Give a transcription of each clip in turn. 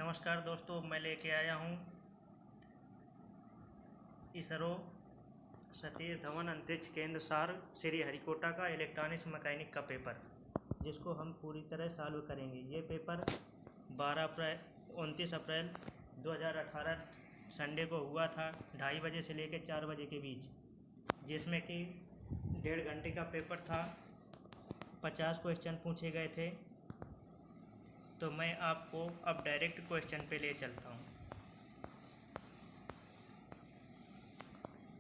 नमस्कार दोस्तों, मैं लेके आया हूँ इसरो सतीश धवन अंतरिक्ष केंद्र सार श्री हरिकोटा का इलेक्ट्रॉनिक्स मैकेनिक का पेपर, जिसको हम पूरी तरह सॉल्व करेंगे। ये पेपर 29 अप्रैल 2018 संडे को हुआ था, 2:30 बजे से लेकर 4 बजे के बीच, जिसमें कि 1.5 घंटे का पेपर था। 50 क्वेश्चन पूछे गए थे। तो मैं आपको अब डायरेक्ट क्वेश्चन पे ले चलता हूँ।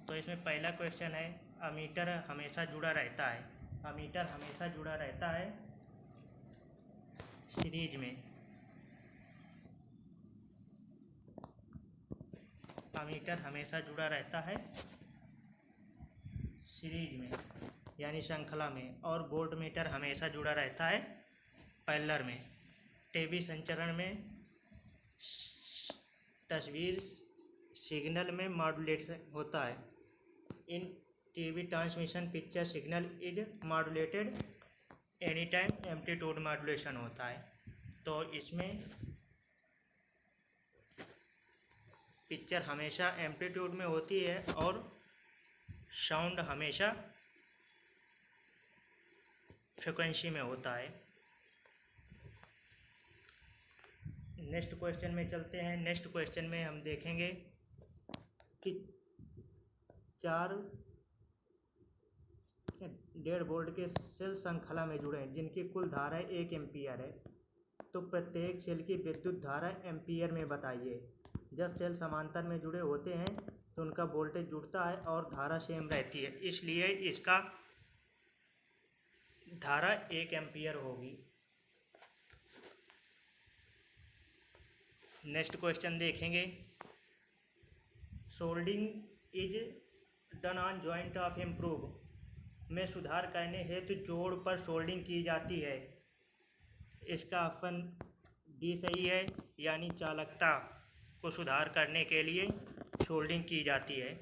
तो इसमें पहला क्वेश्चन है, अमीटर हमेशा जुड़ा रहता है। अमीटर हमेशा जुड़ा रहता है सीरीज में। अमीटर हमेशा जुड़ा रहता है सीरीज में यानी श्रृंखला में, और वोल्ट मीटर हमेशा जुड़ा रहता है पैरेलल में। टीवी संचरण में तस्वीर सिग्नल में मॉड्यूलेट होता है। In TV transmission picture signal is modulated any time amplitude modulation होता है। तो इसमें पिक्चर हमेशा एम्पलीट्यूड में होती है और साउंड हमेशा फ्रिक्वेंसी में होता है। नेक्स्ट क्वेश्चन में चलते हैं। नेक्स्ट क्वेश्चन में हम देखेंगे कि 4 1.5 वोल्ट के सेल श्रृंखला में जुड़े हैं, जिनकी कुल धारा 1 एम्पीयर है। तो प्रत्येक सेल की विद्युत धारा एम्पीयर में बताइए। जब सेल समांतर में जुड़े होते हैं तो उनका वोल्टेज जुड़ता है और धारा सेम रहती है, इसलिए इसका धारा 1 एम्पीयर होगी। नेक्स्ट क्वेश्चन देखेंगे, soldering is done on joint of improve में सुधार करने हेतु जोड़ पर सोल्डिंग की जाती है। इसका ऑप्शन डी सही है, यानी चालकता को सुधार करने के लिए सोल्डिंग की जाती है।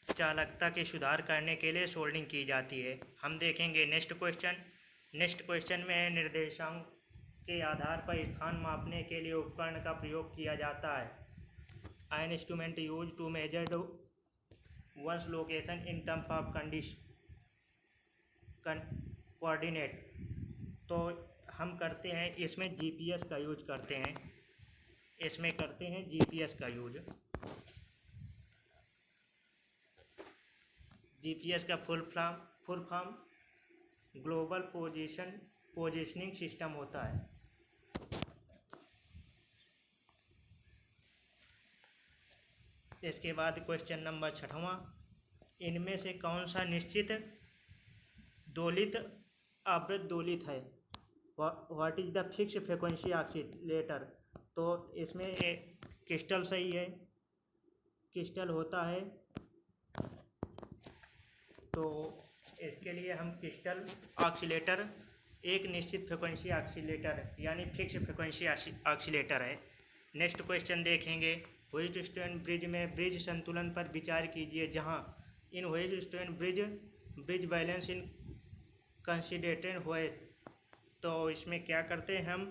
चालकता के सुधार करने के लिए सोल्डिंग की जाती है। हम देखेंगे नेक्स्ट क्वेश्चन। नेक्स्ट क्वेश्चन में निर्देशांक के आधार पर स्थान मापने के लिए उपकरण का प्रयोग किया जाता है। An instrument use to measure one's location in terms of coordinate. तो हम करते हैं इसमें जीपीएस का यूज करते हैं। इसमें करते हैं जीपीएस का यूज। जीपीएस का full form global positioning system होता है। इसके बाद क्वेश्चन नंबर 6वां, इनमें से कौन सा निश्चित दोलित आवृत्त दोलित है? What is the fix frequency oscillator? तो इसमें क्रिस्टल सही है, क्रिस्टल होता है। तो इसके लिए हम क्रिस्टल ऑसिलेटर एक निश्चित फ्रिक्वेंसी ऑसिलेटर यानी फिक्स फ्रिक्वेंसी ऑसिलेटर है। नेक्स्ट क्वेश्चन देखेंगे, व्हीटस्टोन ब्रिज में ब्रिज संतुलन पर विचार कीजिए, जहां इन व्हीटस्टोन ब्रिज बैलेंस इन कंसिडरेटेड हुए। तो इसमें क्या करते हैं हम,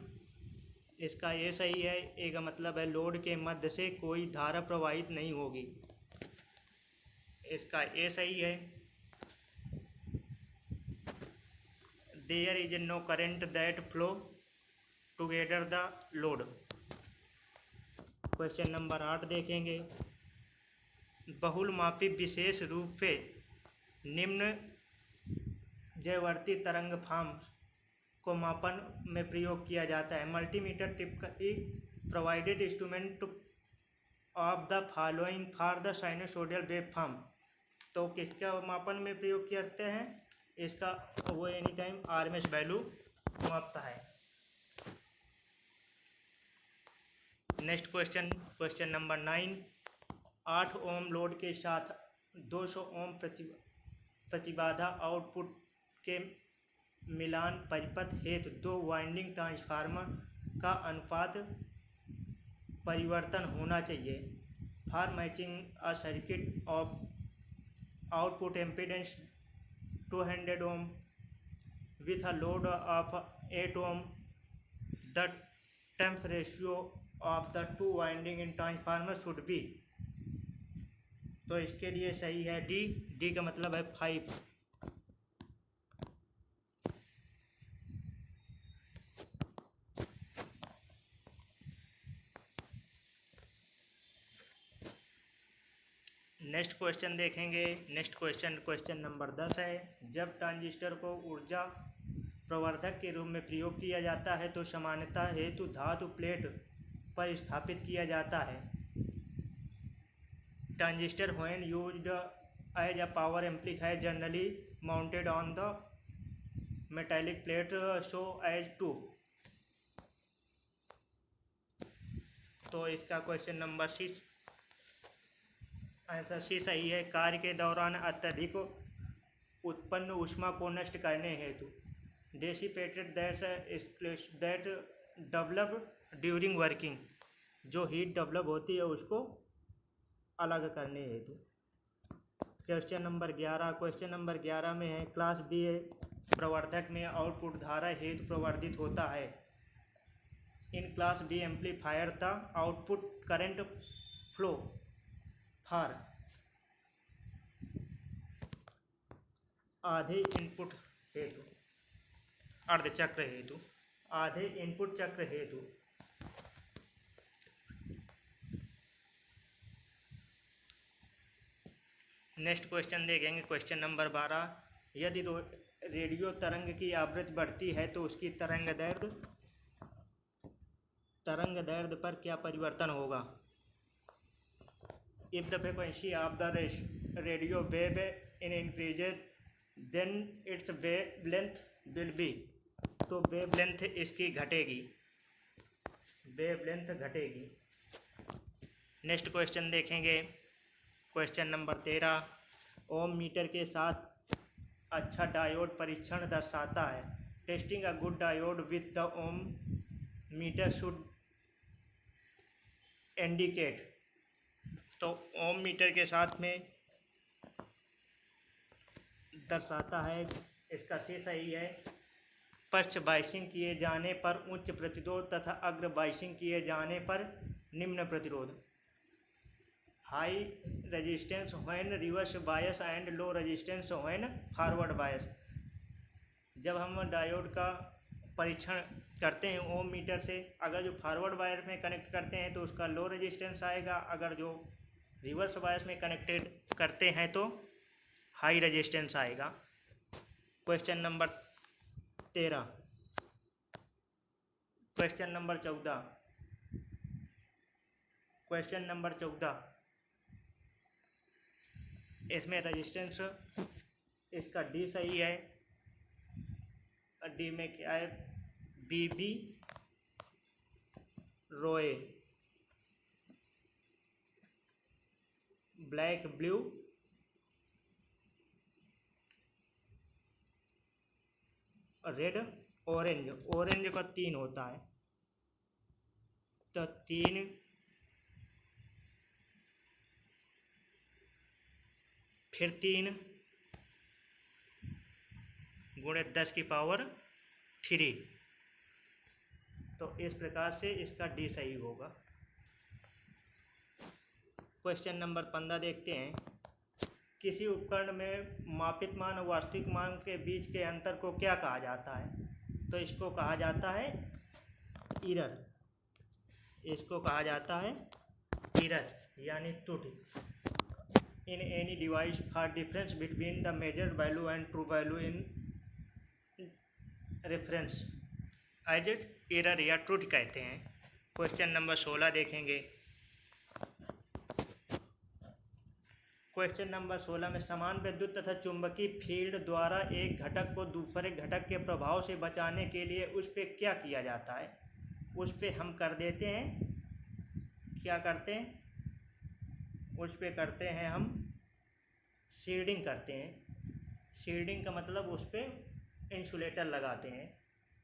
इसका ये सही है। एक का मतलब है लोड के मध्य से कोई धारा प्रवाहित नहीं होगी। इसका ये सही है। There is no current that flow together the load. Question number 8 देखेंगे, बहुलमापी विशेष रूप से निम्न जयवर्ती तरंग फॉर्म को मापन में प्रयोग किया जाता है। Multimeter typically provided instrument of the following for the sinusoidal wave form. तो किसका मापन में प्रयोग करते हैं? इसका वो एनी टाइम आरएमएस वैल्यू मापता है। नेक्स्ट क्वेश्चन नंबर 9, 8 ओम लोड के साथ 200 ओम प्रतिबाधा आउटपुट के मिलान परिपथ हेतु 2 वाइंडिंग ट्रांसफार्मर का अनुपात परिवर्तन होना चाहिए। For matching a circuit of output impedance 200 ohm with a load of 8 ohm the temp ratio of the two winding in transformer should be. तो इसके लिए सही है डी। डी का मतलब है 5। नेक्स्ट क्वेश्चन देखेंगे। नेक्स्ट क्वेश्चन नंबर 10 है। जब ट्रांजिस्टर को ऊर्जा प्रवर्धक के रूप में प्रयोग किया जाता है तो समानता हेतु धातु प्लेट पर स्थापित किया जाता है। Transistor when used as a power amplifier generally mounted on the metallic plate so as to. तो इसका क्वेश्चन नंबर 6 आंसर सी सही है। कार्य के दौरान अत्यधिक उत्पन्न ऊष्मा को नष्ट करने हेतु dissipated that develop during working, जो हीट डेवलप होती है उसको अलग करने हेतु। Question number 11। क्वेश्चन नंबर 11 में है क्लास बी प्रवर्धक में आउटपुट धारा हेतु प्रवर्धित होता है। In class B amplifier the output current flow for आधे इनपुट हेतु अर्धचक्र हेतु आधे इनपुट चक्र हेतु नेक्स्ट क्वेश्चन देखेंगे। Question number 12। यदि रेडियो तरंग की आवृत्ति बढ़ती है तो उसकी तरंग दैर्ध्य पर क्या परिवर्तन होगा? If the frequency of the radio wave increases, then its wavelength will be। तो वेवलेंथ इसकी घटेगी। नेक्स्ट क्वेश्चन देखेंगे। Question number 13। ओम मीटर के साथ अच्छा डायोड परीक्षण दर्शाता है। Testing a good diode with the ohm meter should indicate. तो ओम मीटर के साथ में दर्शाता है, इसका सी सही है। पश्च बाइसिंग किए जाने पर उच्च प्रतिरोध तथा अग्र बाइसिंग किए जाने पर निम्न प्रतिरोध। High resistance when reverse bias and low resistance when forward bias. जब हम डायोड का परीक्षण करते हैं ओम मीटर से, अगर जो फॉरवर्ड बायस में कनेक्ट करते हैं तो उसका लो रेजिस्टेंस आएगा, अगर जो रिवर्स बायस में कनेक्टेड करते हैं तो हाई रेजिस्टेंस आएगा। Question number 13। Question number 14। Question number 14 इसमें रेजिस्टेंस इसका डी सही है। डी में क्या है? बीबी रोए black blue red orange. Orange का 3 होता है, तो 3 फिर 3 गुणे 10 की पावर 3। तो इस प्रकार से इसका डी सही होगा। क्वेश्चन नंबर 15 देखते हैं। किसी उपकरण में मापित मान और वास्तविक मान के बीच के अंतर को क्या कहा जाता है? तो इसको कहा जाता है एरर। इसको कहा जाता है एरर यानी त्रुटि। In any device for difference between the measured value and true value in reference as error या त्रुटि कहते हैं। क्वेश्चन नंबर 16 देखेंगे। क्वेश्चन नंबर 16 में समान विद्युत तथा चुंबकीय फील्ड द्वारा एक घटक को दूसरे घटक के प्रभाव से बचाने के लिए उस पर क्या किया जाता है? उस पर हम कर देते हैं, क्या करते हैं? उस पर करते हैं हम शील्डिंग करते हैं। शील्डिंग का मतलब उस पर इंसुलेटर लगाते हैं।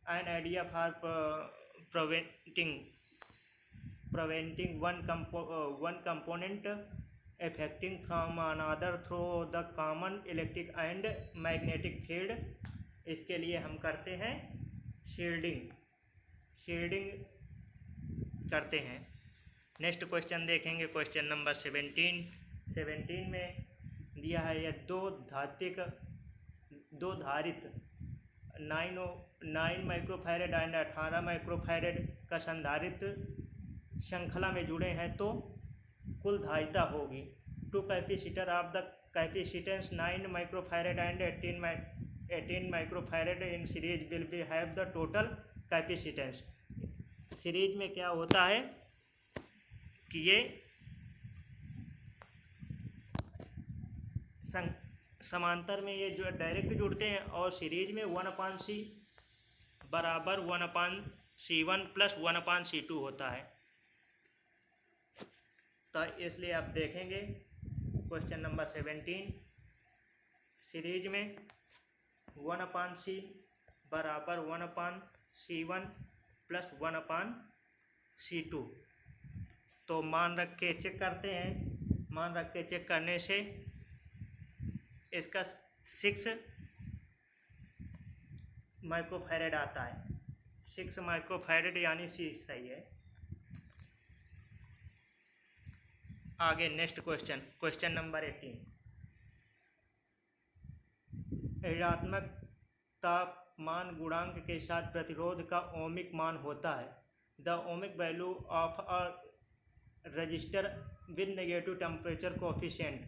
An idea for preventing one component affecting from another through the common electric and magnetic field। इसके लिए हम करते हैं शील्डिंग। शील्डिंग करते हैं। नेक्स्ट क्वेश्चन देखेंगे, क्वेश्चन नंबर 17 में दिया है यह दो धारित 9 माइक्रोफैरेड एंड 18 माइक्रोफैरेड का संधारित्र श्रृंखला में जुड़े हैं तो कुल धारिता होगी। Two capacitor of the capacitance 9 microfarad and 18 microfarad in series will be have the total capacitance. Series में क्या होता है कि ये समांतर में ये जो डायरेक्ट जुड़ते हैं और सीरीज में 1/c बराबर 1/c1 प्लस 1/c2 होता है। तो इसलिए आप देखेंगे क्वेश्चन नंबर 17 सीरीज में 1/c बराबर 1/c1 प्लस 1/c2। तो मान रख के चेक करते हैं। मान रख के चेक करने से इसका 6 माइक्रोफैरेड आता है। 6 माइक्रोफैरेड यानी सी सही है। आगे नेक्स्ट क्वेश्चन, क्वेश्चन नंबर 18। ऋणात्मक तापमान गुणांक के साथ प्रतिरोध का ओमिक मान होता है। The ohmic value of a resistor with negative temperature coefficient.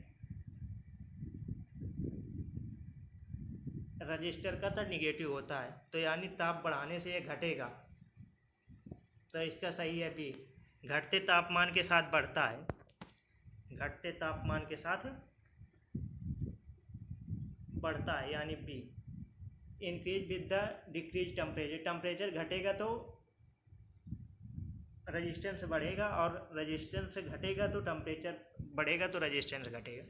Register का तो निगेटिव होता है, तो यानी ताप बढ़ाने से ये घटेगा। तो इसका सही है बी, घटते तापमान के साथ बढ़ता है। घटते तापमान के साथ बढ़ता है यानी B. Increase with the decrease temperature. Temperature घटेगा तो रजिस्टेंस बढ़ेगा और रजिस्टेंस घटेगा तो टेम्परेचर बढ़ेगा तो रजिस्टेंस घटेगा।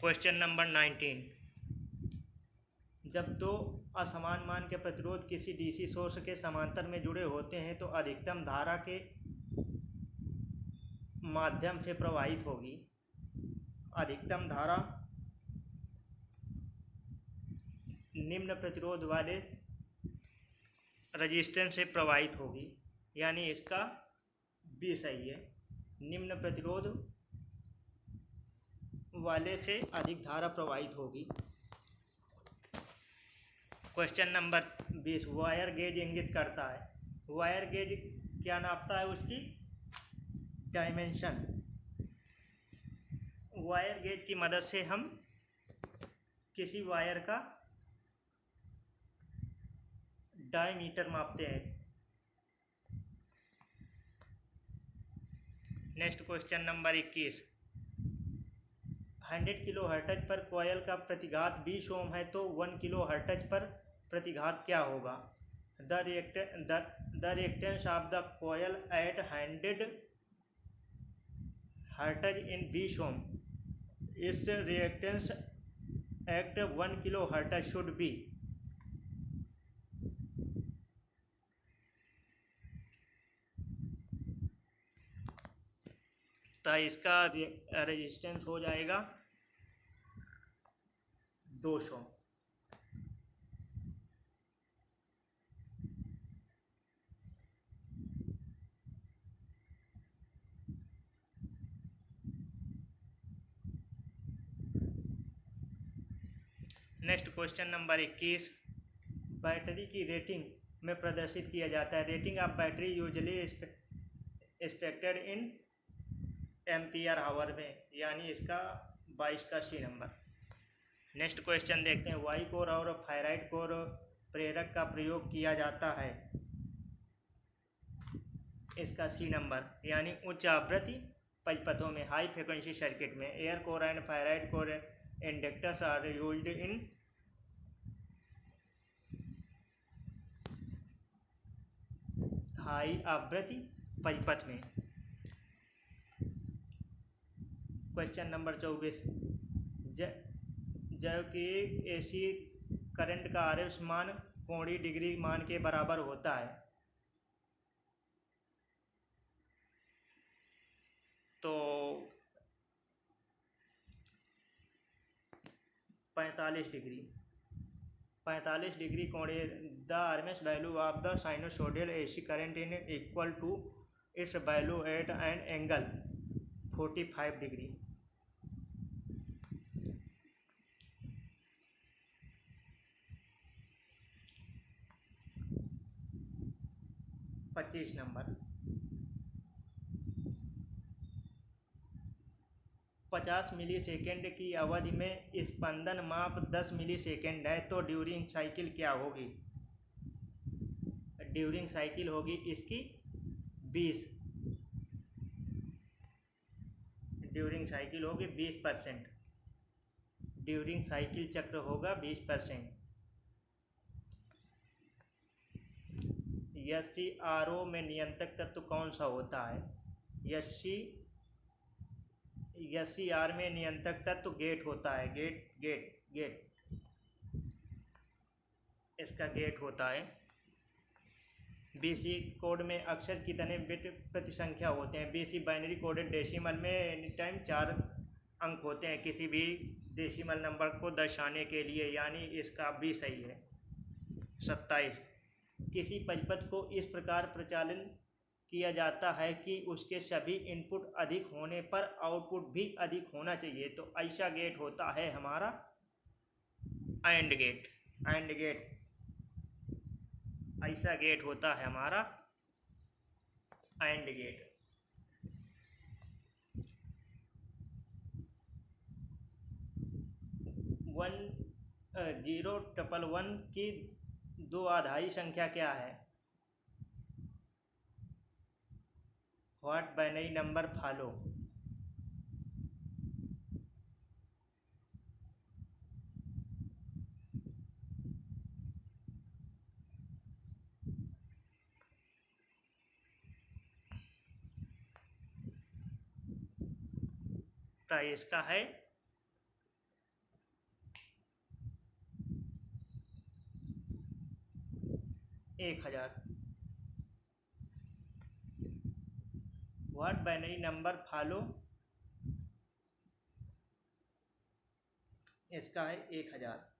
Question number 19। जब दो असमान मान के प्रतिरोध किसी डीसी सोर्स के समांतर में जुड़े होते हैं तो अधिकतम धारा के माध्यम से प्रवाहित होगी। अधिकतम धारा निम्न प्रतिरोध वाले रजिस्टेंस से प्रवाहित होगी, यानी इसका बी सही है। निम्न प्रतिरोध वाले से अधिक धारा प्रवाहित होगी। Question number 20। वायर गेज इंगित करता है। वायर गेज क्या नापता है? उसकी डायमेंशन। वायर गेज की मदद से हम किसी वायर का डायमीटर मापते हैं। Next question number 21। 100 kilo hertz पर कॉयल का प्रतिघात 20 ओम है तो 1 किलो हर्ट्ज पर प्रतिघात क्या होगा? The reactance of the coil at 100 hertz in 20 ohm. इस reactance at 1 kilo hertz should be. तो इसका रेजिस्टेंस हो जाएगा 200। Next question number 21। बैटरी की रेटिंग में प्रदर्शित किया जाता है। Rating of battery usually expected in ampere hour में, यानी इसका 22 का सी नंबर। नेक्स्ट क्वेश्चन देखते हैं। वाई कोर और फेराइट कोर प्रेरक का प्रयोग किया जाता है। इसका सी नंबर, यानी उच्च आवृत्ति परिपथों में, हाई फ्रिक्वेंसी सर्किट में। Air core and ferrite core inductors are used in high आवृत्ति परिपथ में। Question number 24। जब कि एसी करंट का आरएफ मान कोणीय डिग्री मान के बराबर होता है तो 45 डिग्री। 45 डिग्री कोण the RMS value of the sinusoidal AC current in equal to its value at an angle 45 degree. पच्चीस नंबर, 50 मिलीसेकेंड की अवधि में स्पंदन माप 10 मिलीसेकेंड है तो ड्यूरिंग साइकिल क्या होगी? ड्यूरिंग साइकिल होगी इसकी 20, ड्यूरिंग साइकिल होगी 20%, ड्यूरिंग साइकिल चक्र होगा 20%। SCRO में नियंत्रक तत्व कौन सा होता है? SCR में नियंत्रक तत्व गेट होता है, गेट इसका गेट होता है। BC कोड में अक्षर कितने बिट प्रति संख्या होते हैं? BC बाइनरी कोडेड डेसिमल में एनी टाइम 4 अंक होते हैं किसी भी डेसिमल नंबर को दर्शाने के लिए, यानी इसका भी सही है। 27, किसी परिपथ को इस प्रकार प्रचालन किया जाता है कि उसके सभी इनपुट अधिक होने पर आउटपुट भी अधिक होना चाहिए, तो ऐसा गेट होता है हमारा AND गेट। ऐसा गेट होता है हमारा AND गेट। 1011 की 2 आधारी संख्या क्या है? What binary number follow? तो इसका है 1000। What binary number follow? इसका है 1000।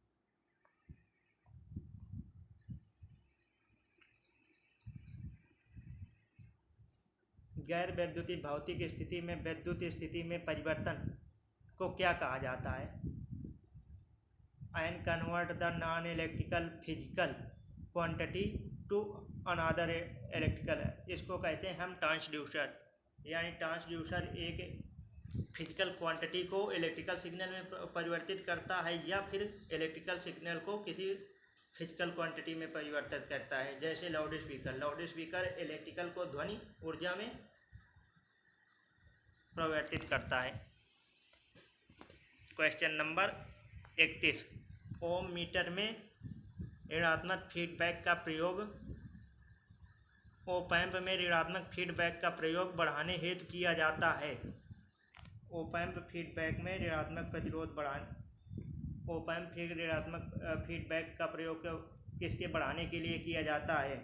गैर वैद्युतिक भौतिक स्थिति में वैद्युत स्थिति में परिवर्तन को क्या कहा जाता है? And convert the non electrical physical quantity to another electrical. इसको कहते हैं हम ट्रांसड्यूसर, यानी ट्रांसड्यूसर एक फिजिकल क्वांटिटी को इलेक्ट्रिकल सिग्नल में परिवर्तित करता है या फिर इलेक्ट्रिकल सिग्नल को किसी फिजिकल क्वांटिटी में परिवर्तित करता है। जैसे लाउड स्पीकर इलेक्ट्रिकल को ध्वनि ऊर्जा में परिवर्तित करता है। क्वेश्चन नंबर 31, ओम मीटर में ऋणात्मक फीडबैक का प्रयोग ओपैम्प में ऋणात्मक फीडबैक का प्रयोग बढ़ाने हेतु किया जाता है। ओपैम्प फीडबैक में ऋणात्मक प्रतिरोध बढ़ाने ओपैम्प ऋणात्मक फीडबैक का प्रयोग किसके बढ़ाने के लिए किया जाता है?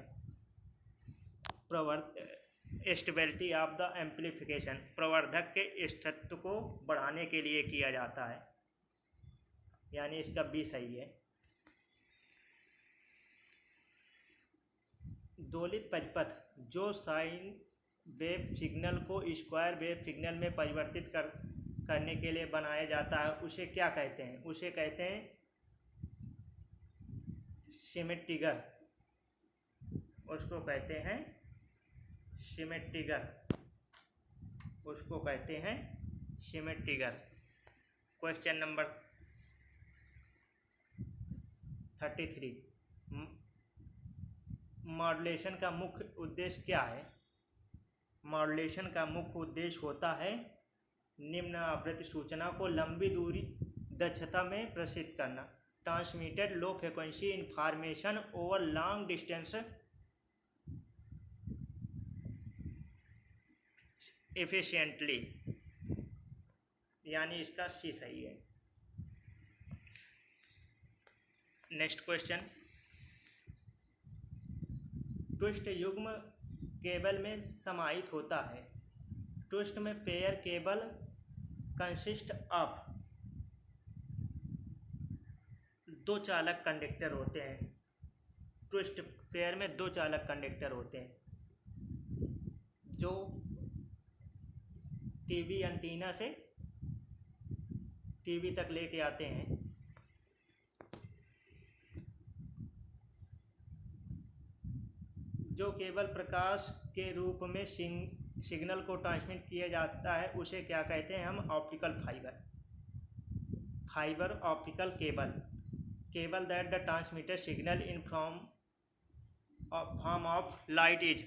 स्टेबिलिटी ऑफ द एम्प्लीफिकेशन, प्रवर्धक के स्थिरत्व को बढ़ाने के लिए किया जाता है, यानी इसका भी सही है। दोलित परिपथ जो साइन वेव सिग्नल को स्क्वायर वेव सिग्नल में परिवर्तित करने के लिए बनाया जाता है, उसे क्या कहते हैं? उसे कहते हैं सिमेट्रिकर। उसको कहते हैं सिमेट्रिकर, उसको कहते हैं सिमेट्रिकर। क्वेश्चन नंबर 33, मॉड्यूलेशन का मुख्य उद्देश्य क्या है? मॉड्यूलेशन का मुख्य उद्देश्य होता है निम्न आवृत्ति सूचना को लंबी दूरी दक्षता में प्रेषित करना। Transmitted low frequency information over long distance efficiently, यानी इसका सी सही है। नेक्स्ट क्वेश्चन, ट्विस्ट युग्म केबल में समाहित होता है। ट्विस्ट में पेयर केबल कंसिस्ट ऑफ दो चालक कंडक्टर होते हैं, ट्विस्ट पेयर में दो चालक कंडक्टर होते हैं जो टीवी एंटीना से टीवी तक लेके आते हैं। जो केवल प्रकाश के रूप में सिग्नल को ट्रांसमिट किया जाता है उसे क्या कहते हैं हम? Optical fibre optical cable that the transmitted signal in form of light is,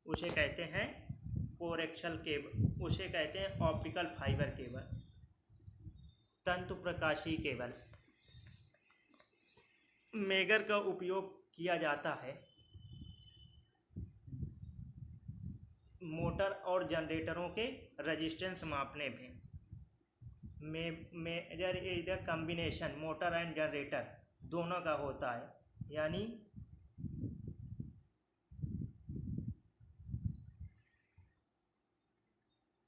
उसे कहते हैं कोएक्सियल केबल, उसे कहते हैं ऑप्टिकल फाइबर केबल, तंतु प्रकाशीय केबल। मेगर का उपयोग किया जाता है मोटर और जनरेटरों के रेजिस्टेंस मापने में। Measure is the combination motor and generator, दोनों का होता है, यानी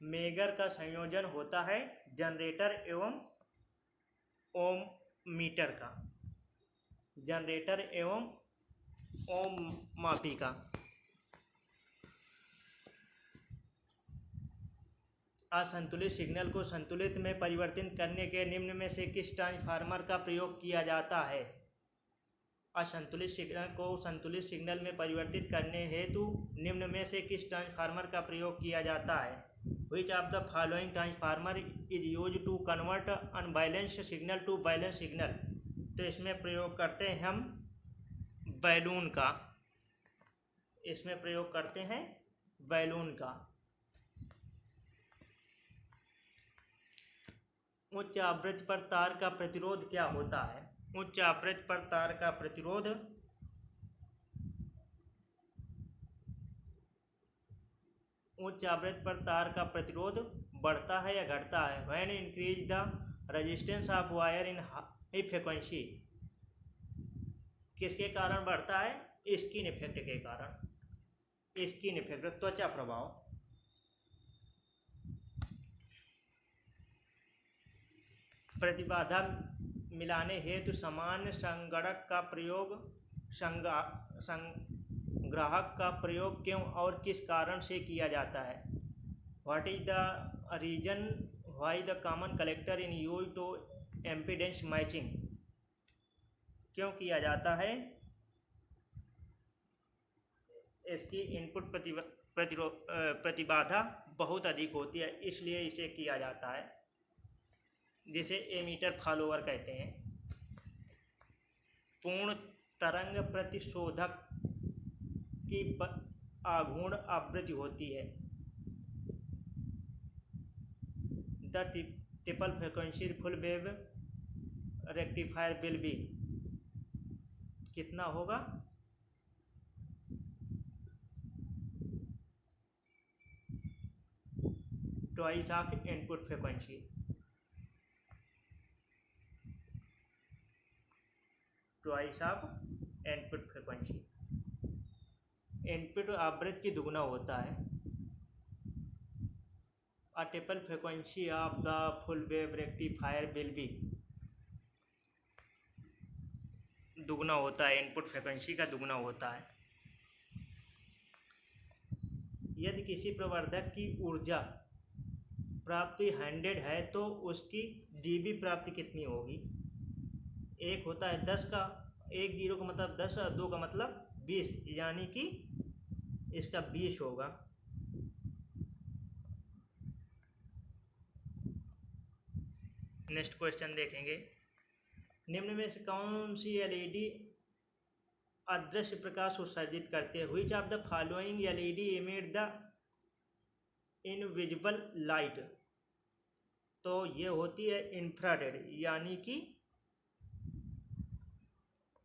मेगर का संयोजन होता है जनरेटर एवं ओम मीटर का, जनरेटर एवं ओम मापी का। असंतुलित सिग्नल को संतुलित में परिवर्तित करने के निम्न में से किस ट्रांसफार्मर का प्रयोग किया जाता है? असंतुलित सिग्नल को संतुलित सिग्नल में परिवर्तित करने हेतु निम्न में से किस ट्रांसफार्मर का प्रयोग किया जाता है? Which of the following transformer is used to convert unbalanced signal to balanced signal? तो इसमें प्रयोग करते हैं हम बैलून का, इसमें प्रयोग करते हैं बैलून का। उच्च आवृत्ति पर तार का प्रतिरोध क्या होता है? उच्च आवृत्ति पर तार का प्रतिरोध उच्च आवृत्ति पर तार का प्रतिरोध बढ़ता है या घटता है? When increase the resistance of wire in high frequency, किसके कारण बढ़ता है? स्किन इफेक्ट के कारण, स्किन इफेक्ट, त्वचा प्रभाव। प्रतिबाधा मिलाने हेतु समान संगणक का प्रयोग संग्राहक का प्रयोग क्यों और किस कारण से किया जाता है? What is the reason why the common collector in use to impedance matching, क्यों किया जाता है? इसकी इनपुट प्रतिबाधा बहुत अधिक होती है, इसलिए इसे किया जाता है, जिसे एमीटर फॉलोअर कहते हैं। पूर्ण तरंग प्रतिशोधक की आघूर्ण आवृत्ति होती है। The triple frequency full wave rectifier will be, कितना होगा? Twice of input frequency, twice of input frequency. Input आवृत्ति की दुगना होता है। A triple frequency of the full wave rectifier will be, दुगना होता है, इनपुट फ्रीक्वेंसी का दुगना होता है। यदि किसी प्रवर्धक की ऊर्जा प्राप्ति 100 है तो उसकी डीबी प्राप्ति कितनी होगी? एक होता है 10 का, 1 0 का मतलब 10 और 2 का मतलब 20, यानी कि इसका 20 होगा। नेक्स्ट क्वेश्चन देखेंगे। निम्न में से कौन सी एलईडी अदृश्य प्रकाश उत्सर्जित करते हैं? Which of the following LED emit the invisible light? तो ये होती है इंफ्रारेड, यानी कि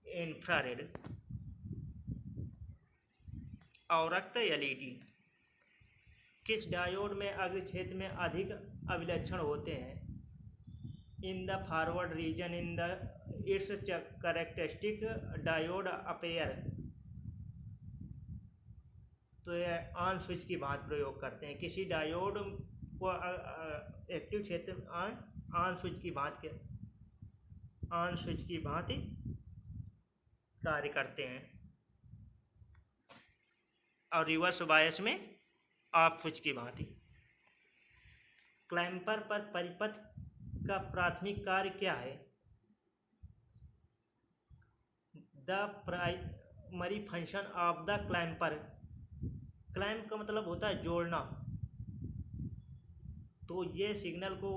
इंफ्रारेड। अवरक्त एलईडी। किस डायोड में अग्र क्षेत्र में अधिक अभिलक्षण होते हैं? In the forward region in the its characteristic diode appear. तो यह ऑन स्विच की भांति प्रयोग करते हैं। किसी डायोड को एक्टिव क्षेत्र ऑन स्विच की भांति कार्य करते हैं और रिवर्स बायस में ऑफ स्विच की भांति। क्लैंपर पर परिपथ का प्राथमिक कार्य क्या है? The primary function of the clamper, clamp का मतलब होता है जोड़ना, तो ये सिग्नल को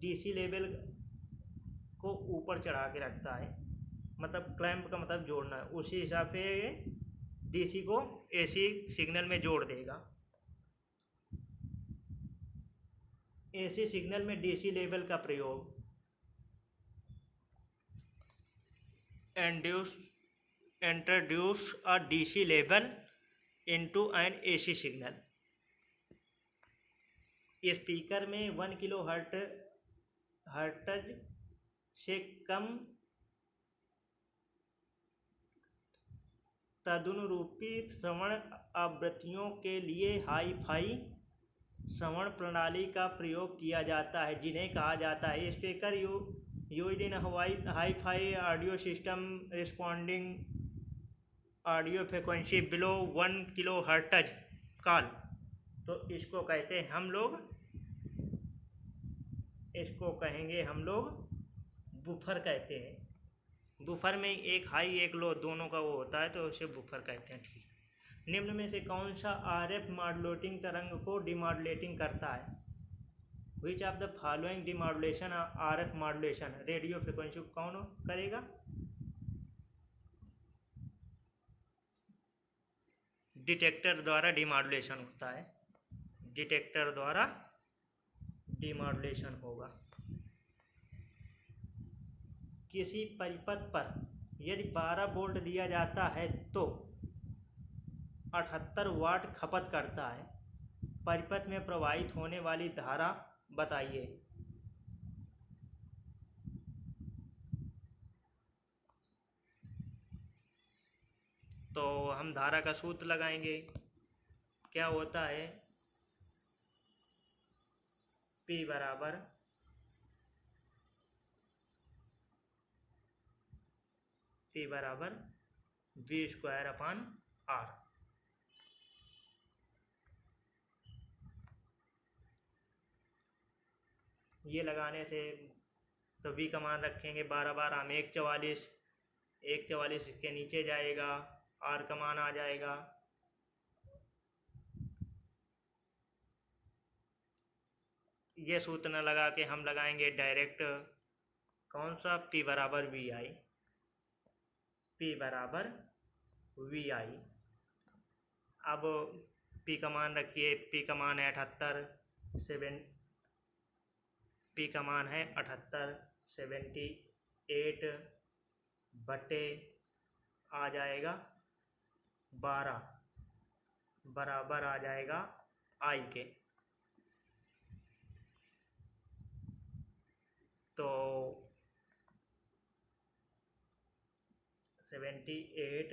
डीसी लेवल को ऊपर चढ़ा के रखता है, मतलब क्लैंप का मतलब जोड़ना है। उसी हिसाब से डीसी को एसी सिग्नल में जोड़ देगा। एसी सिग्नल में डीसी लेवल का प्रयोग, introduce a DC level into an AC signal. Speaker में 1 किलो हर्ट्ज से कम तदनुरूपी श्रवण आवृत्तियों के लिए हाई फाई श्रवण प्रणाली का प्रयोग किया जाता है, जिन्हें कहा जाता है speaker used in hi fi audio system responding audio frequency below 1 kilo hertz call. तो इसको कहते हैं हम लोग, इसको कहेंगे हम लोग बूफर कहते हैं। बूफर में एक हाई एक लो दोनों का वो होता है, तो उसे बूफर कहते हैं। ठीक, निम्न में से कौन सा आरएफ मॉड्यूलेटिंग तरंग को डिमॉड्यूलेटिंग करता है? Which of the following demodulation RF modulation, radio frequency को कौन करेगा? डिटेक्टर द्वारा डिमॉड्यूलेशन होता है, डिटेक्टर द्वारा डिमॉड्यूलेशन होगा। किसी परिपथ पर यदि 12 वोल्ट दिया जाता है तो 78 वाट खपत करता है। परिपथ में प्रवाहित होने वाली धारा बताइए। तो हम धारा का सूत्र लगाएंगे, क्या होता है? P बराबर V²/R। ये लगाने से तो V का मान रखेंगे 12 हम 144 के नीचे जाएगा, R का मान आ जाएगा ये सूत्र न लगा के हम लगाएंगे डायरेक्ट कौन सा? P बराबर VI। अब P का मान रखिए, P का मान है 78, P का मान है 78, 78 बटे आ जाएगा 12 बराबर आ जाएगा I के। तो 78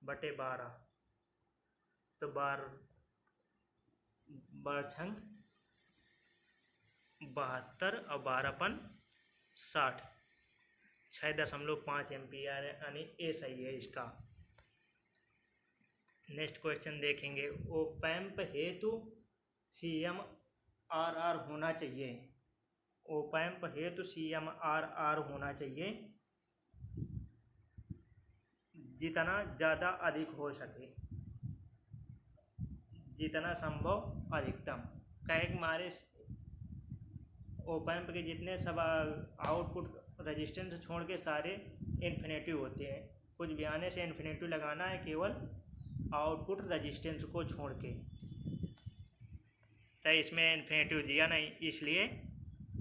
बटे 12 तो 12 72 और 12 60, 6.5 एम्पियर, यानी ए सही है इसका। नेक्स्ट क्वेश्चन देखेंगे। ओपैम्प हेतु CMRR होना चाहिए, ओपैम्प हेतु CMRR होना चाहिए जितना ज़्यादा अधिक हो सके, जितना संभव अधिकतम। कहे हमारे ओपैम्प के जितने सब आउटपुट रेजिस्टेंस छोड़ के सारे इन्फिनेटिव होते हैं, कुछ बयाने से इन्फिनेटिव लगाना है केवल आउटपुट रेजिस्टेंस को छोड़ के, तो इसमें इन्फिनेटिव दिया नहीं, इसलिए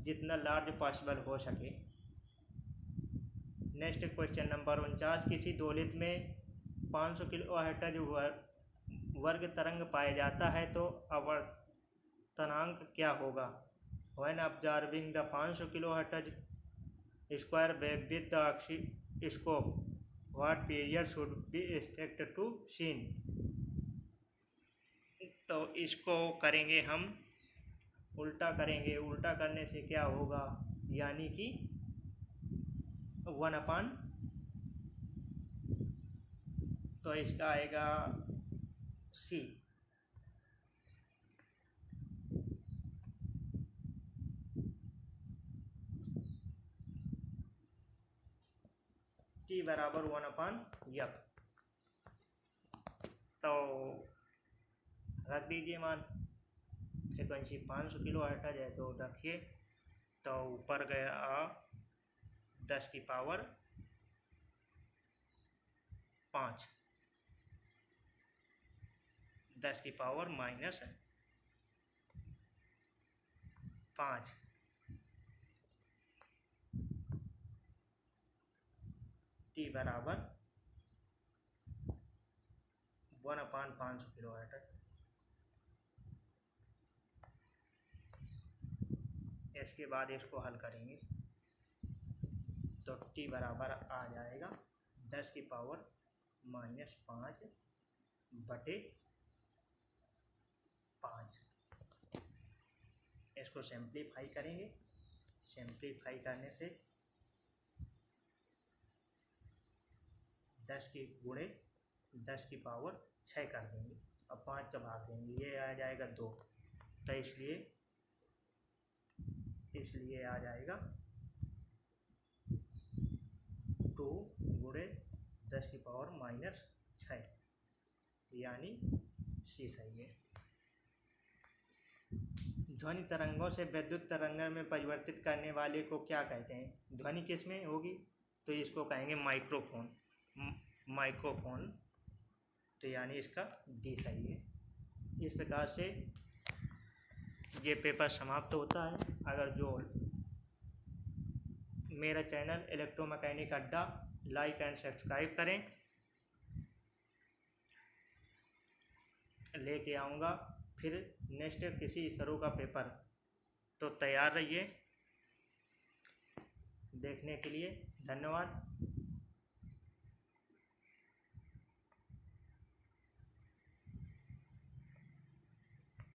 जितना लार्ज पॉसिबल हो सके। Next question number 49। किसी दोलित में 500 किलोहर्ट्ज वर्ग तरंग पाया जाता है तो आवर्तनांक क्या होगा? When observing the 500 kilohertz square wave with the oscilloscope, what period should be expected to seen? तो इसको करेंगे हम उल्टा करेंगे, उल्टा करने से क्या होगा, यानी कि 1/, तो इसका आएगा सी। टी बराबर 1/f। तो रख दीजिए मान, फ्रिक्वेंसी 500 किलो हर्ट्ज है तो रखिए। तो ऊपर गया 10 की पावर 5, 10 की पावर -5, टी बराबर 1/500 किलो हर्ट्ज। इसके बाद इसको हल करेंगे तो टी बराबर आ जाएगा 10 की पावर -5/5। इसको सिंप्लीफाई करेंगे, सिंप्लीफाई करने से 10 की गुणे 10 की पावर 6 कर देंगे और 5 का भाग देंगे, ये आ जाएगा 2। तो इसलिए आ जाएगा 2 गुणे 10 की पावर -6, यानी सी सही है। ध्वनि तरंगों से विद्युत तरंगों में परिवर्तित करने वाले को क्या कहते हैं? ध्वनि किस में होगी? तो इसको कहेंगे माइक्रोफोन। तो यानी इसका डी सही है। इस प्रकार से ये पेपर समाप्त होता है। अगर जो मेरा चैनल इलेक्ट्रोमैकेनिक अड्डा लाइक एंड सब्सक्राइब करें, लेके आऊँगा फिर नेक्स्ट किसी इसरो का पेपर। तो तैयार रहिए देखने के लिए। धन्यवाद।